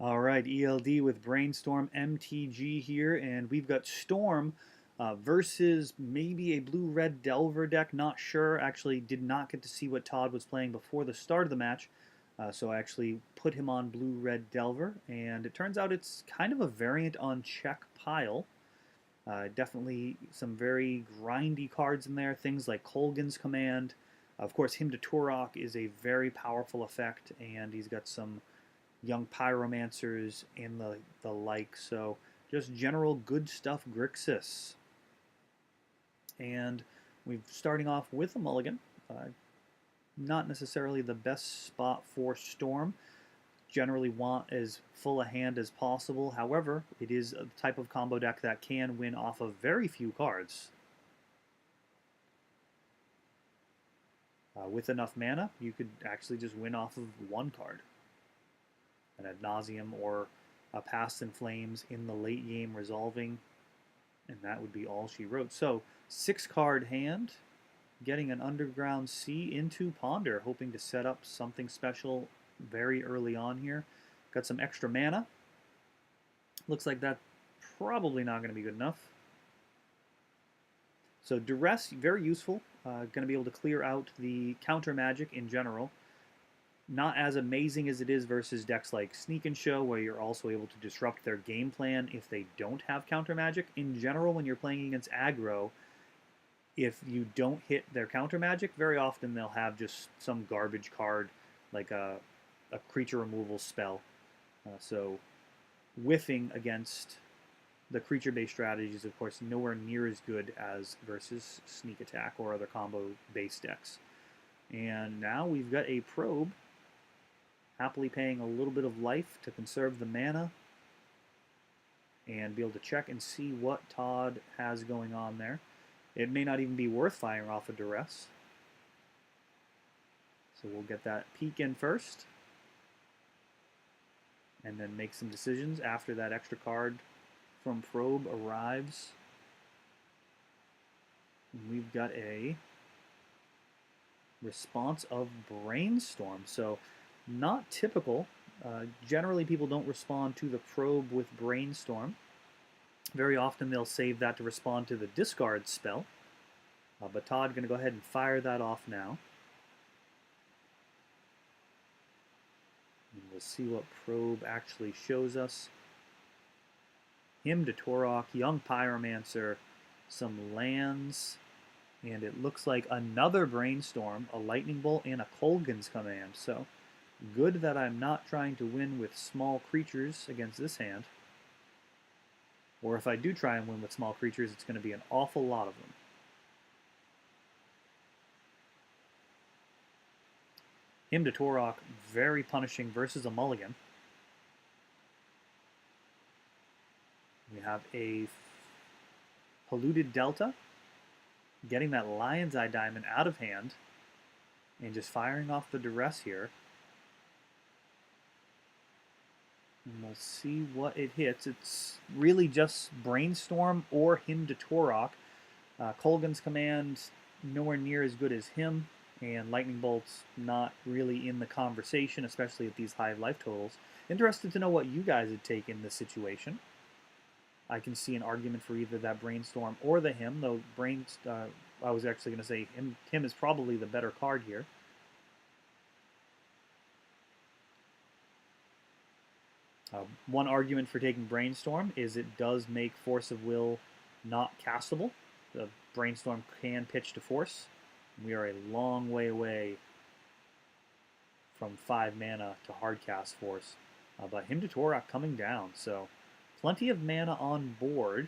All right, ELD with Brainstorm MTG here, and we've got Storm versus maybe a blue-red Delver deck. Not sure. Actually, did not get to see what Todd was playing before the start of the match, so I actually put him on blue-red Delver, and it turns out it's kind of a variant on Czech Pile. Definitely some very grindy cards in there, things like Kolgan's Command. Of course, him to Turok is a very powerful effect, and he's got some young pyromancers and the like. So just general good stuff Grixis. And we're starting off with a mulligan. Not necessarily the best spot for Storm. Generally want as full a hand as possible. However, it is a type of combo deck that can win off of very few cards. With enough mana, you could actually just win off of one card. An Ad Nauseam or a Past in Flames in the late game resolving, and that would be all she wrote. So, 6-card hand, getting an Underground Sea into Ponder, hoping to set up something special very early on here. Got some extra mana. Looks like that's probably not going to be good enough. So, Duress, very useful. Going to be able to clear out the counter magic in general. Not as amazing as it is versus decks like Sneak and Show, where you're also able to disrupt their game plan if they don't have counter magic. In general, when you're playing against aggro, if you don't hit their counter magic, very often they'll have just some garbage card, like a creature removal spell. So whiffing against the creature-based strategies, of course, nowhere near as good as versus Sneak Attack or other combo-based decks. And now we've got a Probe, happily paying a little bit of life to conserve the mana and be able to check and see what Todd has going on there. It may not even be worth firing off a Duress. So we'll get that peek in first and then make some decisions after that extra card from Probe arrives. And we've got a response of Brainstorm. So not typical. Generally, people don't respond to the Probe with Brainstorm. Very often, they'll save that to respond to the discard spell. But Todd going to go ahead and fire that off now. And we'll see what Probe actually shows us. Him to Turok, Young Pyromancer, some lands, and it looks like another Brainstorm, a Lightning Bolt, and a Kolgan's Command. So good that I'm not trying to win with small creatures against this hand. Or if I do try and win with small creatures, it's going to be an awful lot of them. Him to Turok, very punishing versus a mulligan. We have a Polluted Delta, getting that Lion's Eye Diamond out of hand, and just firing off the Duress here. And we'll see what it hits. It's really just Brainstorm or him to Turok. Kolgan's Command, nowhere near as good as him, and Lightning Bolt's not really in the conversation, especially at these high life totals. Interested to know what you guys would take in this situation. I can see an argument for either that Brainstorm or the him, though I was actually going to say him is probably the better card here. One argument for taking Brainstorm is it does make Force of Will not castable. The Brainstorm can pitch to Force. We are a long way away from 5 mana to hardcast Force. But him to Turok coming down, so plenty of mana on board.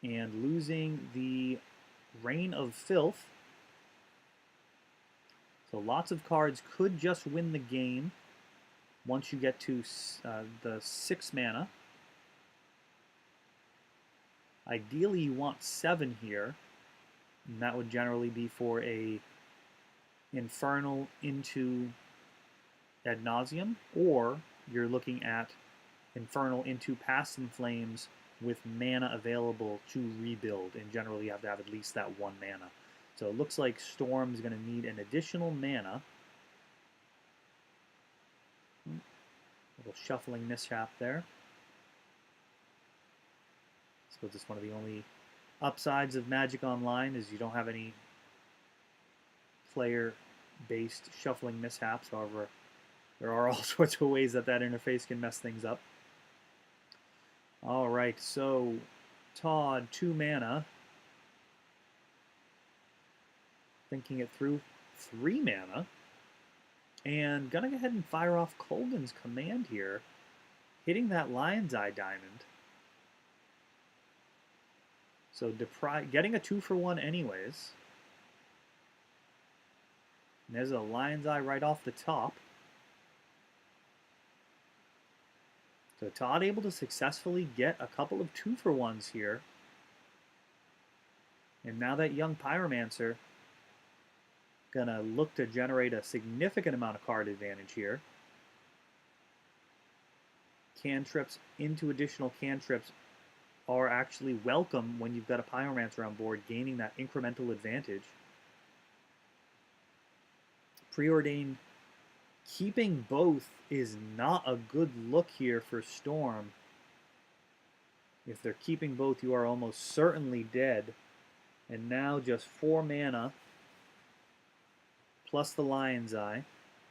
And losing the Rain of Filth. So lots of cards could just win the game once you get to the 6 mana. Ideally, you want 7 here, and that would generally be for a Infernal into Ad Nauseam, or you're looking at Infernal into Past in Flames with mana available to rebuild, and generally you have to have at least that 1 mana. So it looks like Storm's going to need an additional mana. little shuffling mishap there. I suppose it's one of the only upsides of Magic Online is you don't have any player-based shuffling mishaps. However, there are all sorts of ways that interface can mess things up. All right, so Todd, 2 mana. Thinking it through, 3 mana. And gonna go ahead and fire off Kolden's command here, hitting that Lion's Eye Diamond. So getting a 2-for-1 anyways. And there's a Lion's Eye right off the top. So Todd able to successfully get a couple of 2-for-1s here. And now that young Pyromancer gonna look to generate a significant amount of card advantage here. Cantrips into additional cantrips are actually welcome when you've got a Pyromancer on board, gaining that incremental advantage. Preordain keeping both is not a good look here for Storm. If they're keeping both, you are almost certainly dead. And now just 4 mana, plus the Lion's Eye.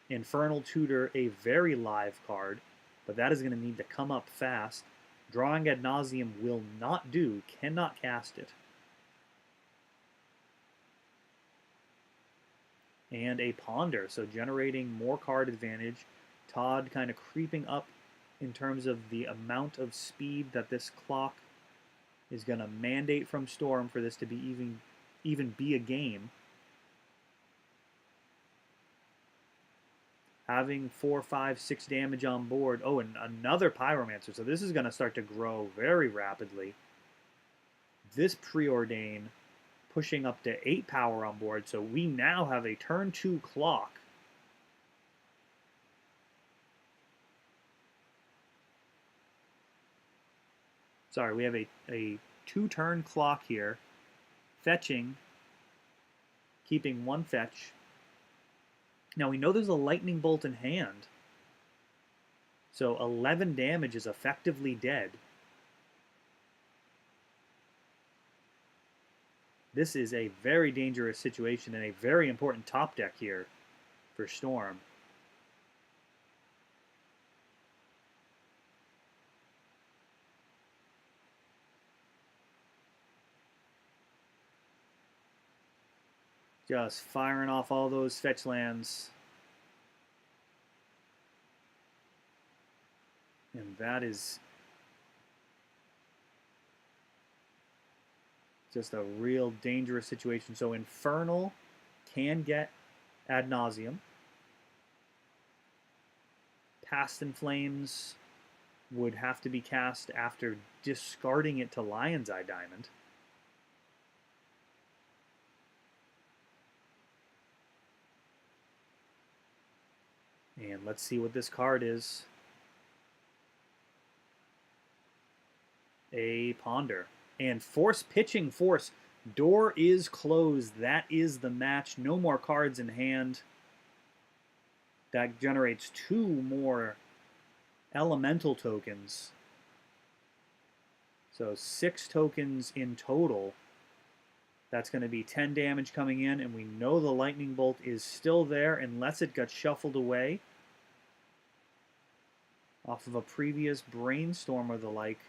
Infernal Tutor, a very live card, but that is going to need to come up fast. Drawing Ad Nauseam will not do, cannot cast it. And a Ponder, so generating more card advantage. Todd kind of creeping up in terms of the amount of speed that this clock is going to mandate from Storm for this to be even be a game. Having 4, 5, 6 damage on board. Oh, and another Pyromancer. So this is going to start to grow very rapidly. This Preordain pushing up to 8 power on board. So we now have a turn 2 clock. Sorry, we have a 2-turn clock here. Fetching. Keeping 1 fetch. Now we know there's a Lightning Bolt in hand. So 11 damage is effectively dead. This is a very dangerous situation and a very important top deck here for Storm. Just firing off all those fetch lands. And that is just a real dangerous situation. So Infernal can get Ad Nauseam. Past in Flames would have to be cast after discarding it to Lion's Eye Diamond. And let's see what this card is. A Ponder. And Force Pitching Force. Door is closed. That is the match. No more cards in hand. That generates 2 more elemental tokens. So 6 tokens in total. That's going to be 10 damage coming in, and we know the Lightning Bolt is still there unless it got shuffled away off of a previous Brainstorm or the like.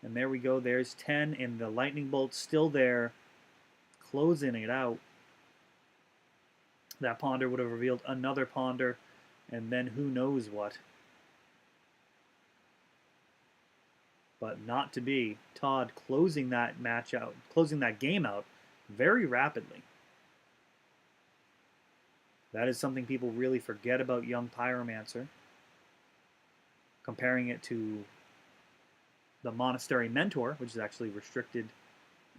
And there we go, there's 10, and the Lightning Bolt's still there, closing it out. That Ponder would have revealed another Ponder, and then who knows what. But not to be. Todd closing that match out, closing that game out very rapidly. That is something people really forget about young Pyromancer. Comparing it to the Monastery Mentor, which is actually restricted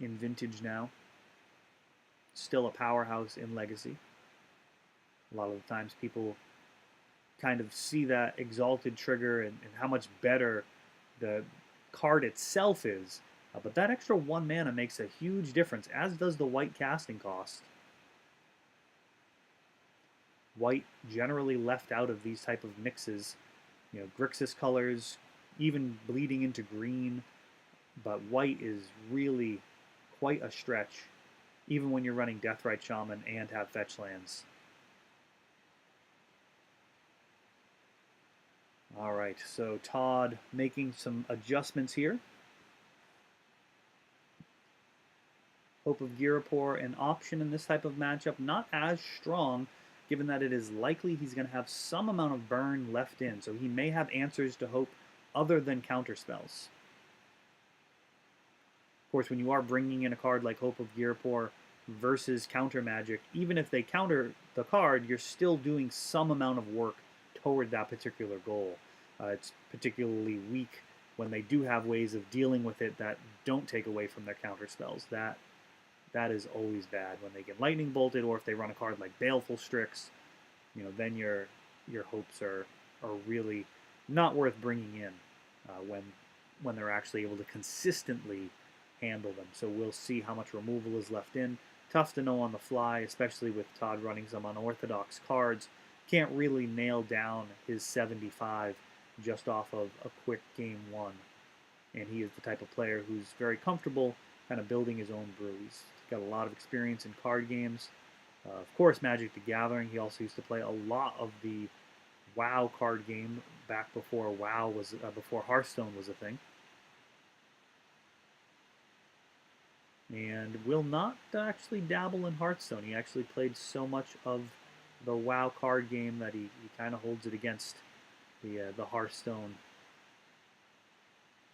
in Vintage now. Still a powerhouse in Legacy. A lot of the times people kind of see that Exalted trigger and how much better the card itself is. But that extra 1 mana makes a huge difference, as does the white casting cost. White generally left out of these type of mixes You know, Grixis colors, even bleeding into green, but white is really quite a stretch, even when you're running Deathrite Shaman and have fetch lands. All right, so Todd making some adjustments here. Hope of Ghirapur, an option in this type of matchup, not as strong, given that it is likely he's going to have some amount of burn left in, so he may have answers to Hope other than counter spells. Of course, when you are bringing in a card like Hope of Ghirapur versus counter magic, even if they counter the card, you're still doing some amount of work toward that particular goal. It's particularly weak when they do have ways of dealing with it that don't take away from their counter spells. That is always bad when they get lightning bolted, or if they run a card like Baleful Strix, you know, then your hopes are really not worth bringing in when they're actually able to consistently handle them. So we'll see how much removal is left in. Tough to know on the fly, especially with Todd running some unorthodox cards. Can't really nail down his 75 just off of a quick game one. And he is the type of player who's very comfortable kind of building his own brew. He's got a lot of experience in card games. Of course, Magic the Gathering. He also used to play a lot of the WoW card game back before WoW was before Hearthstone was a thing. And will not actually dabble in Hearthstone. He actually played so much of the WoW card game that he kind of holds it against the Hearthstone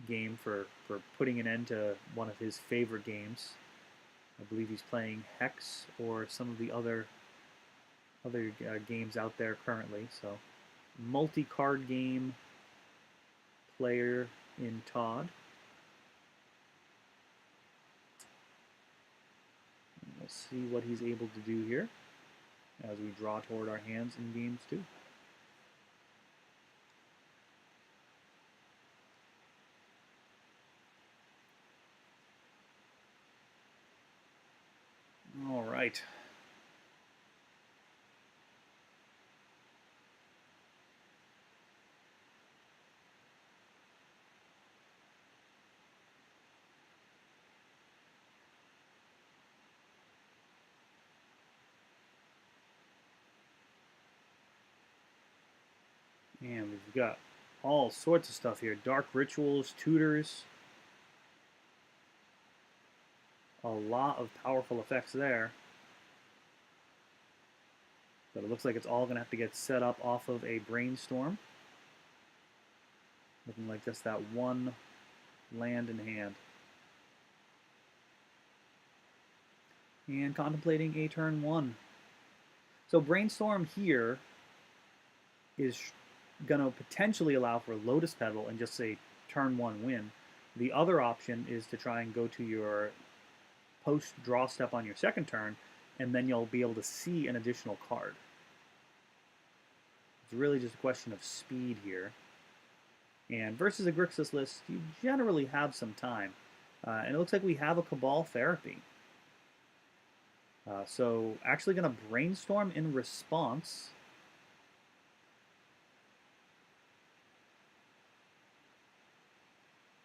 game for putting an end to one of his favorite games. I believe he's playing Hex or some of the other games out there currently. So, multi-card game player in Todd. And we'll see what he's able to do here as we draw toward our hands in games too. All right. And we've got all sorts of stuff here. Dark Rituals, Tutors. A lot of powerful effects there. But it looks like it's all going to have to get set up off of a Brainstorm. Looking like just that one land in hand. And contemplating a turn one. So Brainstorm here is going to potentially allow for Lotus Petal and just say turn one win. The other option is to try and go to your post draw step on your second turn, and then you'll be able to see an additional card. It's really just a question of speed here. And versus a Grixis list, you generally have some time. And it looks like we have a Cabal Therapy. So actually going to Brainstorm in response.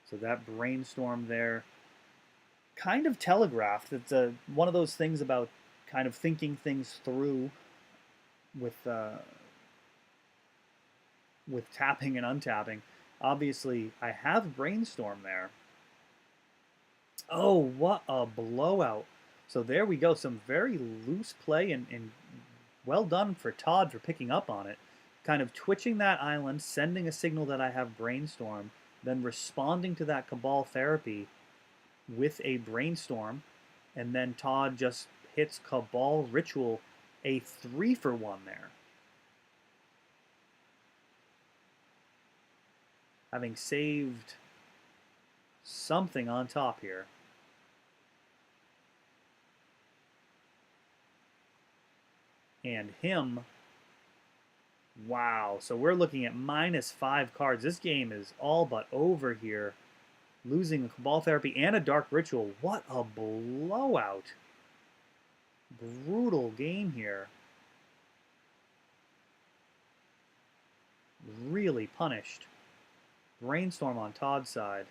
So that Brainstorm there kind of telegraphed. It's one of those things about kind of thinking things through with tapping and untapping. Obviously, I have Brainstorm there. Oh, what a blowout. So there we go. Some very loose play and well done for Todd for picking up on it. Kind of twitching that island, sending a signal that I have Brainstorm, then responding to that Cabal Therapy with a Brainstorm, and then Todd just hits Cabal Ritual, a 3-for-1 there. Having saved something on top here. And him, wow, so we're looking at -5 cards. This game is all but over here. Losing a Cabal Therapy and a Dark Ritual. What a blowout. Brutal game here. really punished. Brainstorm on Todd's side.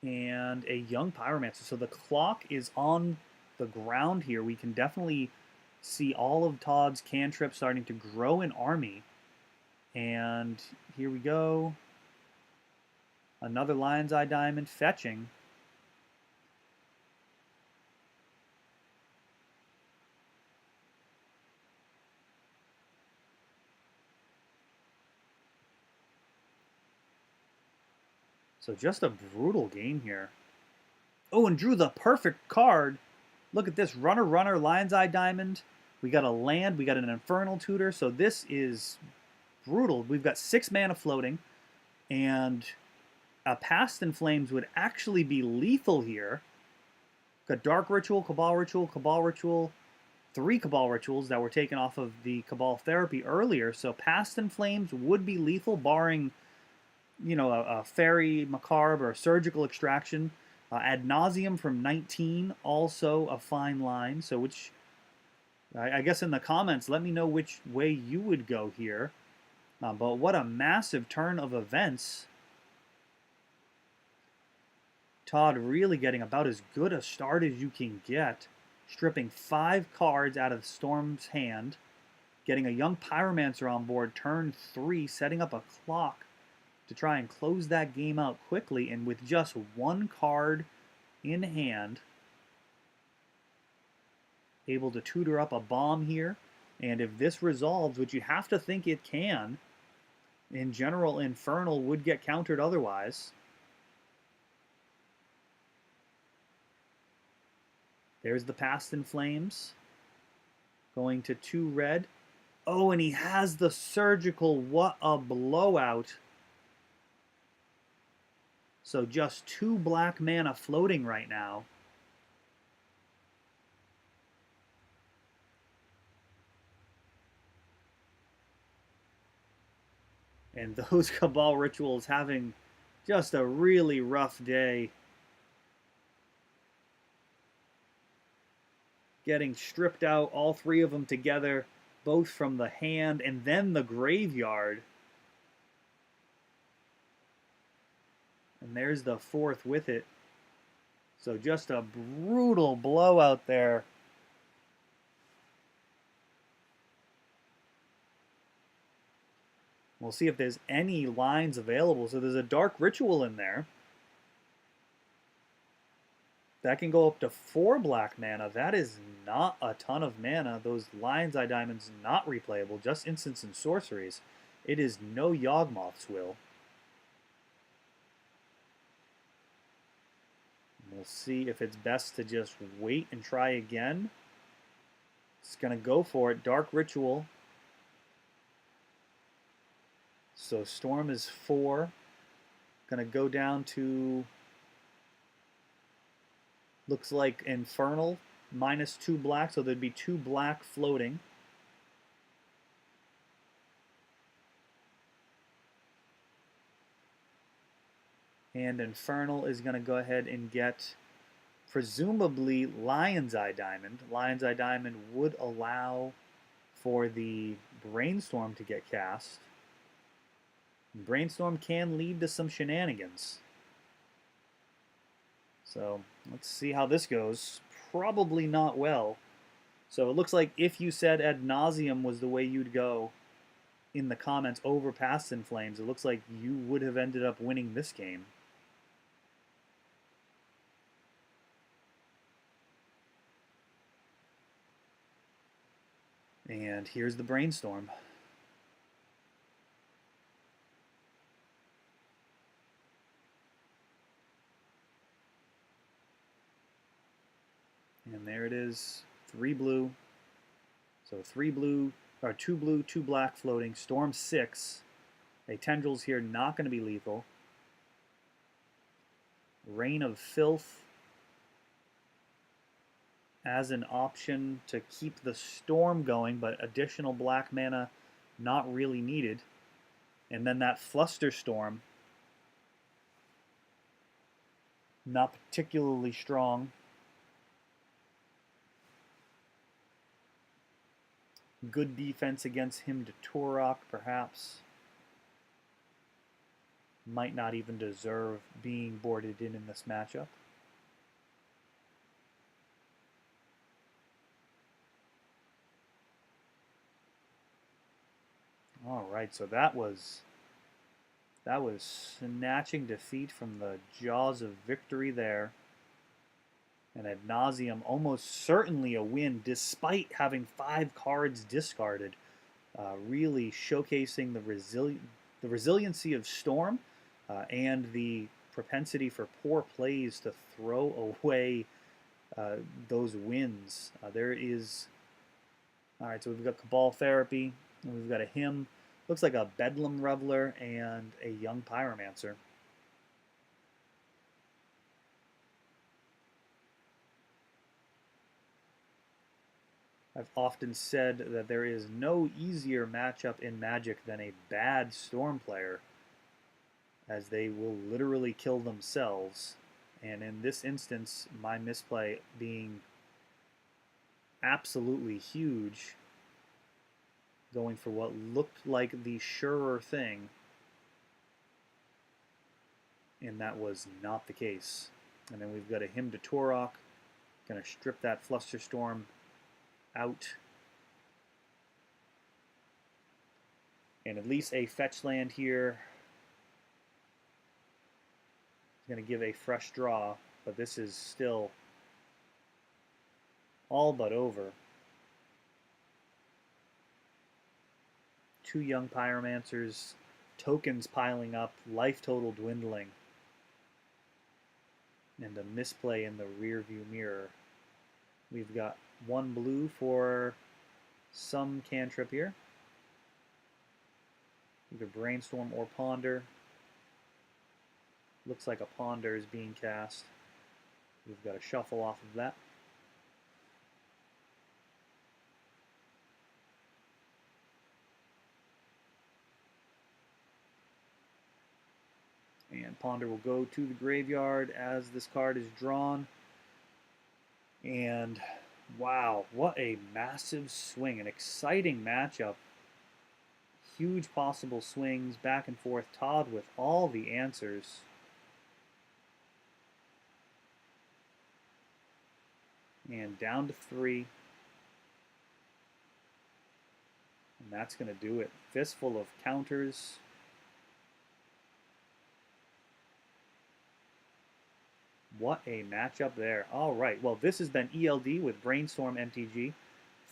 And a young Pyromancer. So the clock is on the ground here. We can definitely see all of Todd's cantrips starting to grow in army. And here we go. Another Lion's Eye Diamond fetching. So just a brutal game here. Oh, and drew the perfect card. Look at this. Runner, runner, Lion's Eye Diamond. We got a land. We got an Infernal Tutor. So this is brutal. We've got 6 mana floating. And a Past in Flames would actually be lethal here. Got Dark Ritual, Cabal Ritual, Cabal Ritual. 3 Cabal Rituals that were taken off of the Cabal Therapy earlier. So Past in Flames would be lethal, barring, you know, a Fairy Macabre or a Surgical Extraction. Ad Nauseam from 19, also a fine line. So which, I guess in the comments, let me know which way you would go here. But what a massive turn of events. Todd really getting about as good a start as you can get. Stripping 5 cards out of Storm's hand. Getting a young Pyromancer on board turn 3, setting up a clock to try and close that game out quickly, and with just 1 card in hand, able to tutor up a bomb here. And if this resolves, which you have to think it can, in general, Infernal would get countered otherwise. There's the Past in Flames. Going to 2 red. Oh, and he has the Surgical. What a blowout. So just 2 black mana floating right now. And those Cabal Rituals having just a really rough day. Getting stripped out, all 3 of them together, both from the hand and then the graveyard. And there's the 4th with it. So just a brutal blowout there. We'll see if there's any lines available. So there's a Dark Ritual in there. That can go up to 4 black mana. That is not a ton of mana. Those Lion's Eye Diamonds not replayable, just instants and sorceries. It is no Yawgmoth's Will. We'll see if it's best to just wait and try again. It's going to go for it. Dark Ritual. So Storm is 4. Going to go down to, looks like Infernal, -2 black. So there'd be 2 black floating. And Infernal is going to go ahead and get, presumably, Lion's Eye Diamond. Lion's Eye Diamond would allow for the Brainstorm to get cast. Brainstorm can lead to some shenanigans. So let's see how this goes. Probably not well. So it looks like if you said Ad Nauseam was the way you'd go in the comments over Past in Flames, it looks like you would have ended up winning this game. And here's the Brainstorm. And there it is, 3 blue. So 3 blue, or 2 blue, 2 black floating. Storm 6. A Tendrils here, not going to be lethal. Rain of Filth as an option to keep the Storm going, but additional black mana not really needed. And then that Flusterstorm, not particularly strong. Good defense against him to Turok, perhaps. Might not even deserve being boarded in this matchup. All right, so that was snatching defeat from the jaws of victory there. And Ad Nauseam, almost certainly a win despite having 5 cards discarded. Really showcasing the resiliency of Storm and the propensity for poor plays to throw away those wins. All right, so we've got Cabal Therapy, and we've got a Hymn. Looks like a Bedlam Reveler and a Young Pyromancer. I've often said that there is no easier matchup in Magic than a bad Storm player, as they will literally kill themselves. And in this instance, my misplay being absolutely huge, going for what looked like the surer thing, and that was not the case. And then we've got a Hymn to Turok, going to strip that Flusterstorm out. And at least a fetch land here. Going to give a fresh draw, but this is still all but over. 2 Young Pyromancers, tokens piling up, life total dwindling, and a misplay in the rear view mirror. We've got 1 blue for some cantrip here. Either Brainstorm or Ponder. Looks like a Ponder is being cast. We've got a shuffle off of that. And Ponder will go to the graveyard as this card is drawn. And wow, what a massive swing. An exciting matchup. Huge possible swings back and forth. Todd with all the answers. And down to 3. And that's going to do it. Fistful of counters. What a matchup there. All right, well, this has been ELD with Brainstorm MTG.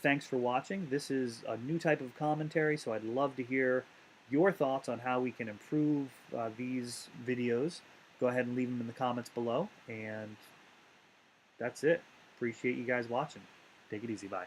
Thanks for watching. This is a new type of commentary, so I'd love to hear your thoughts on how we can improve these videos. Go ahead and leave them in the comments below. And that's it. Appreciate you guys watching. Take it easy. Bye.